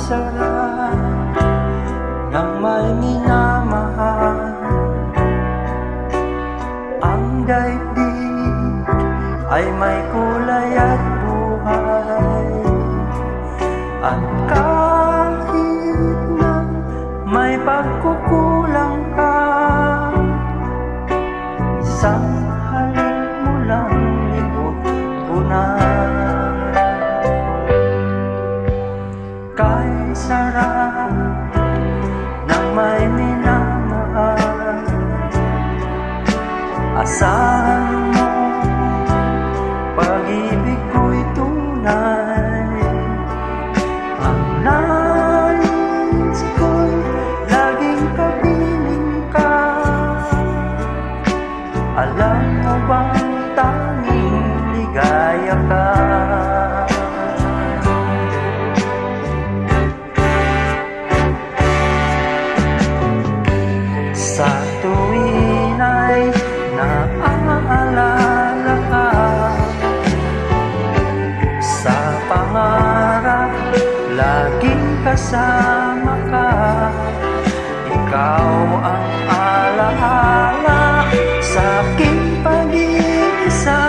sarap ng may minamahal. Ang daigdig ay may kulay at buhay, at kahit na may pagkukulang ka, isang halik mo lang libot ko na. Kay sarap ng may minamahal, asahan mo pag-ibig ko'y tunay. Ang nais ko'y laging kapiling ka. Alam mo bang tanging ligaya ka? Sa tuwin ay naaalala ka, sa pangarap laging kasama ka. Ikaw ang alaala sa aking pag-iisa,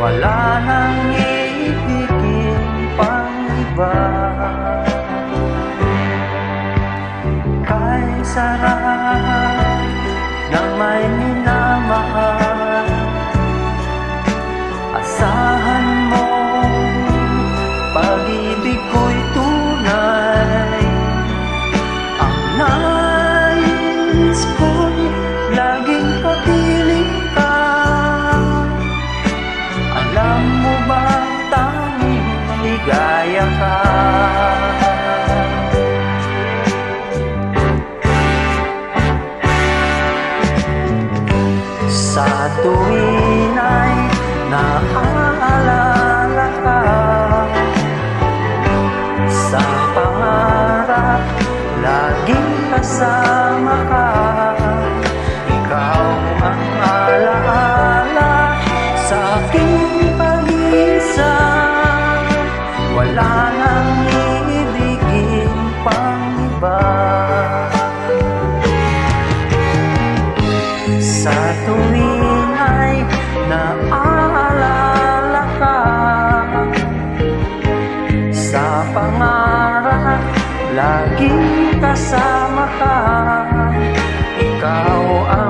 wala nang iibigin pang iba. Kay sarap ng may minamahal, asahan mo pag-ibig ko'y tunay. Ang nais ko'y laging kapiling ka. Alam mo ba tanging ligaya ka? Sa tuwin ay naaalala ka, sa pangarap laging kasama ka. Ikaw ang alaala sa aking pag-iisa, wala nang iibigin pang iba. Sa tuwin ay naaalala ka, sa pangarap laging kasama ka. Ikaw ang